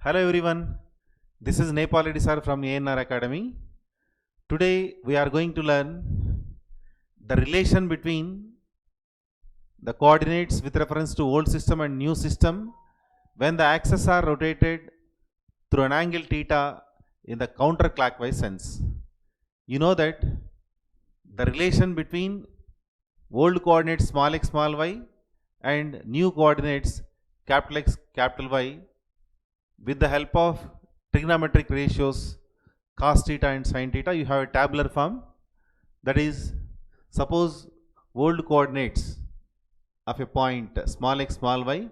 Hello everyone, this is Nepalidi sir from ANR Academy. Today we are going to learn the relation between the coordinates with reference to old system and new system when the axes are rotated through an angle theta in the counterclockwise sense. You know that the relation between old coordinates small x small y and new coordinates capital X capital Y with the help of trigonometric ratios cos theta and sin theta, you have a tabular form. That is, suppose old coordinates of a point small x small y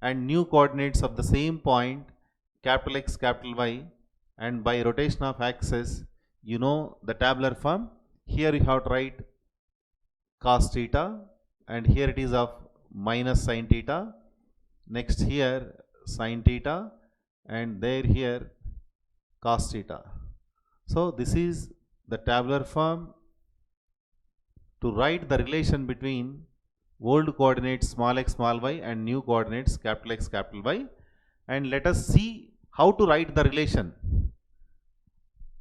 and new coordinates of the same point capital X capital Y, and by rotation of axis, you know the tabular form. Here you have to write cos theta, and here it is of minus sin theta. Next here sin theta, and there here cos theta. So this is the tabular form to write the relation between old coordinates small x small y and new coordinates capital X capital Y. And let us see how to write the relation.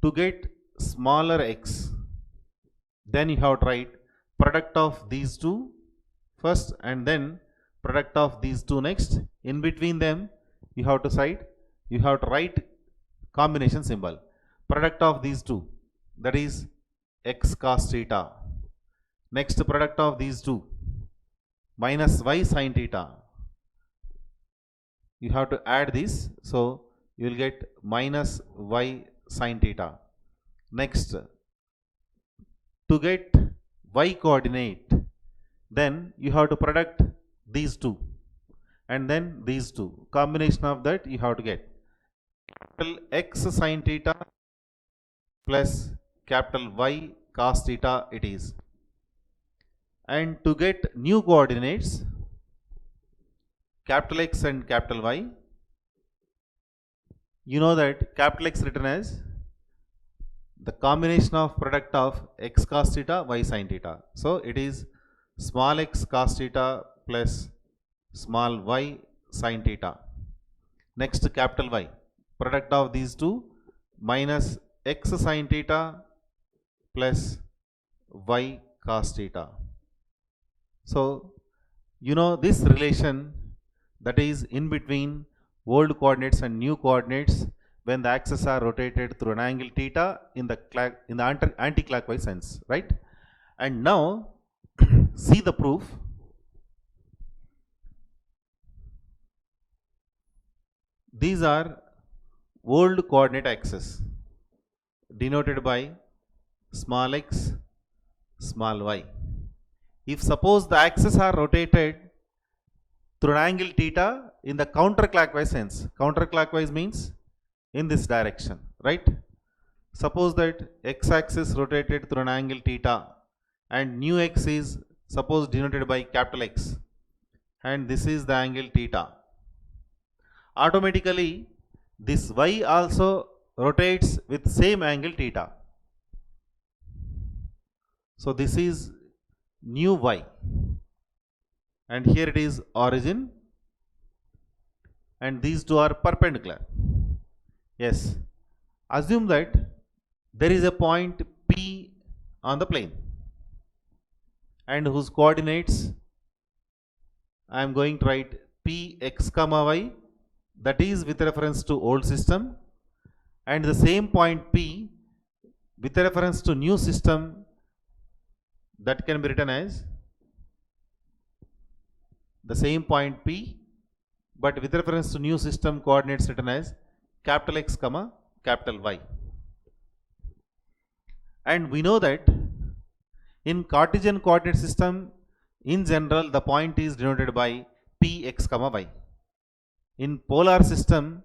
To get smaller x, then you have to write product of these two first and then product of these two next. In between them you have to write combination symbol. Product of these two, that is x cos theta. Next product of these two, minus y sin theta. You have to add this, so you will get minus y sin theta. Next, to get y coordinate, then you have to product these two and then these two. Combination of that you have to get capital X sin theta plus capital Y cos theta it is. And to get new coordinates capital X and capital Y, you know that capital X written as the combination of product of x cos theta y sin theta. So it is small x cos theta plus small y sin theta. Next capital Y, product of these two, minus x sin theta plus y cos theta. So you know this relation, that is in between old coordinates and new coordinates when the axes are rotated through an angle theta in the anti-clockwise sense, right? And now see the proof. These are old coordinate axes denoted by small x, small y. If suppose the axes are rotated through an angle theta in the counterclockwise sense, counterclockwise means in this direction, right? Suppose that x-axis rotated through an angle theta and new x is suppose denoted by capital X, and this is the angle theta. Automatically this y also rotates with same angle theta. So this is new y, and here it is origin, and these two are perpendicular. Yes, assume that there is a point P on the plane and whose coordinates I am going to write P x comma y, that is with reference to old system, and the same point P with reference to new system, that can be written as the same point P but with reference to new system coordinates written as capital X comma capital Y. And we know that in Cartesian coordinate system in general the point is denoted by P x comma y. In polar system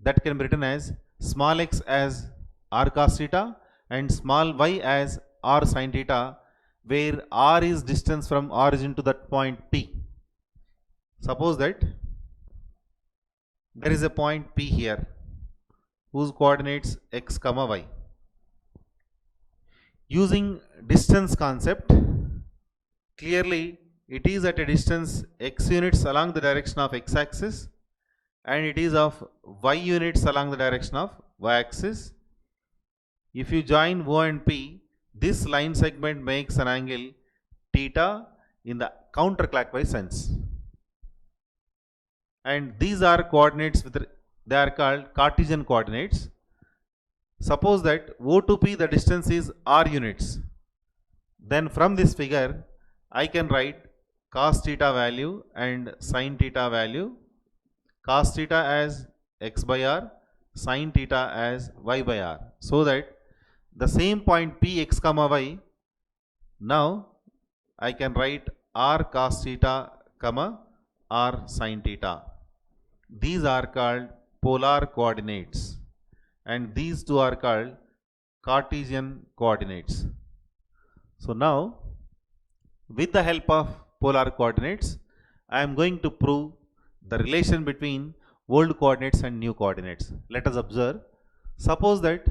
that can be written as small x as r cos theta and small y as r sin theta, where r is distance from origin to that point P. Suppose that there is a point P here whose coordinates x comma y. Using distance concept, clearly it is at a distance x units along the direction of x axis and it is of y units along the direction of y axis. If you join O and P, this line segment makes an angle theta in the counterclockwise sense. And these are coordinates they are called Cartesian coordinates. Suppose that O to P the distance is r units. Then from this figure I can write cos theta value and sin theta value. Cos theta as x by r, sin theta as y by r, so that the same point p x comma y, now I can write r cos theta comma r sin theta. These are called polar coordinates and these two are called Cartesian coordinates. So now with the help of polar coordinates I am going to prove the relation between old coordinates and new coordinates. Let us observe. Suppose that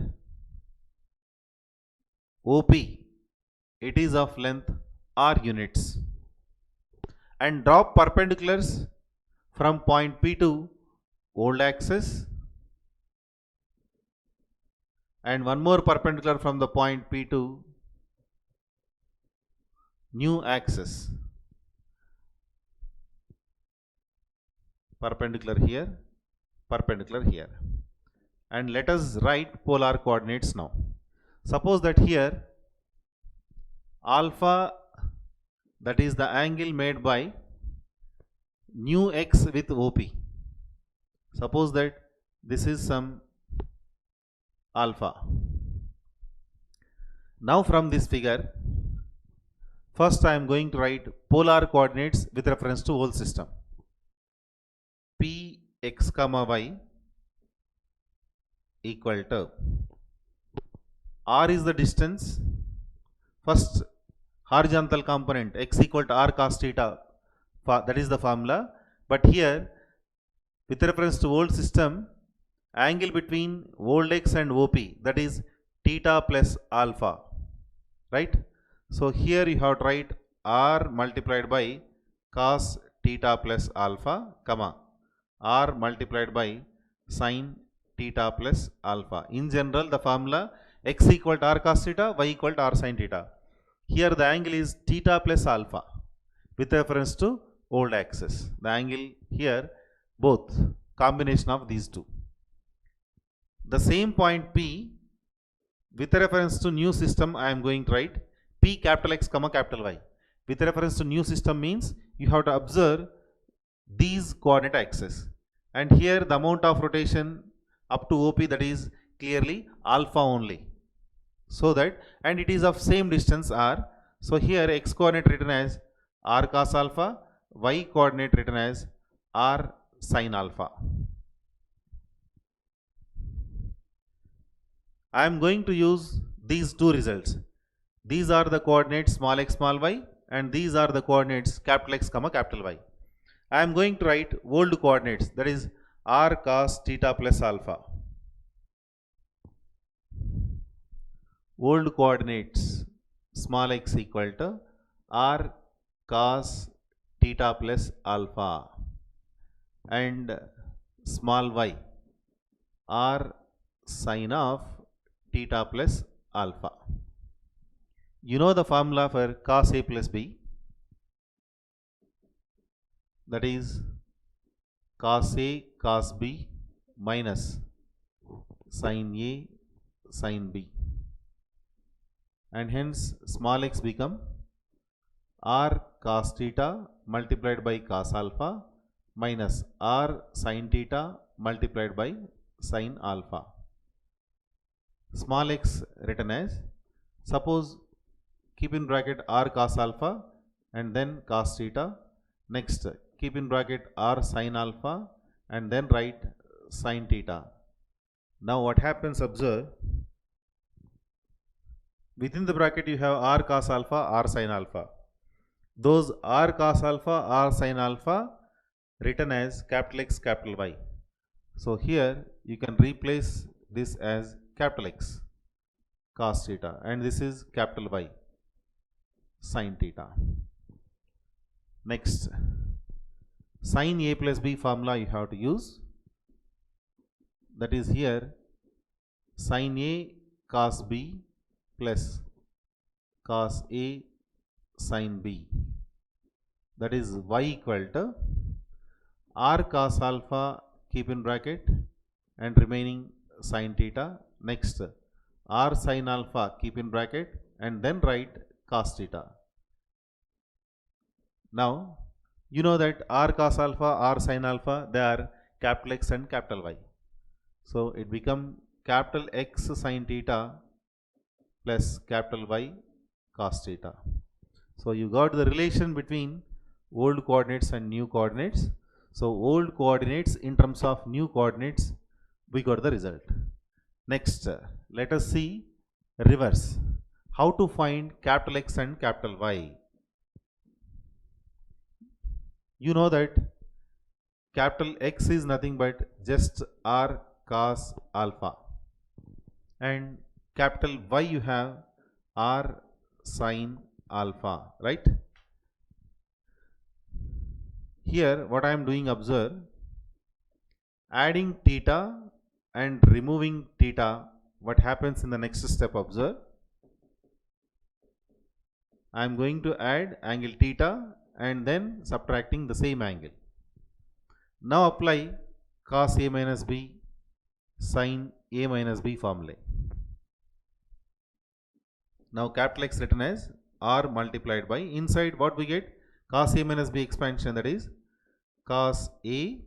OP, it is of length r units, and drop perpendiculars from point P to old axis and one more perpendicular from the point P to new axis. Perpendicular here, perpendicular here. And let us write polar coordinates now. Suppose that here alpha, that is the angle made by new x with OP. Suppose that this is some alpha. Now from this figure, first I am going to write polar coordinates with reference to whole system. P x comma y equal to r is the distance, first horizontal component x equal to r cos theta, that is the formula, but here with reference to old system, angle between old x and OP, that is theta plus alpha, right? So here you have to write r multiplied by cos theta plus alpha, comma r multiplied by sin theta plus alpha. In general the formula x equal to r cos theta, y equal to r sin theta. Here the angle is theta plus alpha with reference to old axis. The angle here, both combination of these two. The same point P with reference to new system I am going to write P capital X comma capital Y. With reference to new system means you have to observe these coordinate axes, and here the amount of rotation up to OP, that is clearly alpha only, so that, and it is of same distance r. So here x coordinate written as r cos alpha, y coordinate written as r sin alpha. I am going to use these two results. These are the coordinates small x small y, and these are the coordinates capital X comma capital Y. I am going to write old coordinates, that is r cos theta plus alpha. Old coordinates small x equal to r cos theta plus alpha, and small y r sin of theta plus alpha. You know the formula for cos A plus B, that is cos A cos B minus sin A sin B, and hence small x become r cos theta multiplied by cos alpha minus r sin theta multiplied by sin alpha. Small x written as, suppose keep in bracket r cos alpha and then cos theta, next keep in bracket r sin alpha and then write sin theta. Now what happens, observe, within the bracket you have r cos alpha, r sin alpha. Those r cos alpha, r sin alpha written as capital X capital Y. So here you can replace this as capital X cos theta and this is capital Y sin theta. Next, sin A plus B formula you have to use. that is here sin A cos B plus cos A sin B, that is y equal to r cos alpha, keep in bracket, and remaining sin theta. Next r sin alpha, keep in bracket, and then write cos theta. Now you know that r cos alpha, r sin alpha, they are capital X and capital Y. So it become capital X sin theta plus capital Y cos theta. So you got the relation between old coordinates and new coordinates. So old coordinates in terms of new coordinates, we got the result. Next, let us see reverse. How to find capital X and capital Y? You know that capital X is nothing but just r cos alpha, and capital Y you have r sin alpha, right? Here what I am doing, observe, adding theta and removing theta, what happens in the next step, observe. I am going to add angle theta and then subtracting the same angle. Now apply cos A minus B sin A minus B formula. Now capital X written as r multiplied by, inside what we get, cos A minus B expansion, that is cos A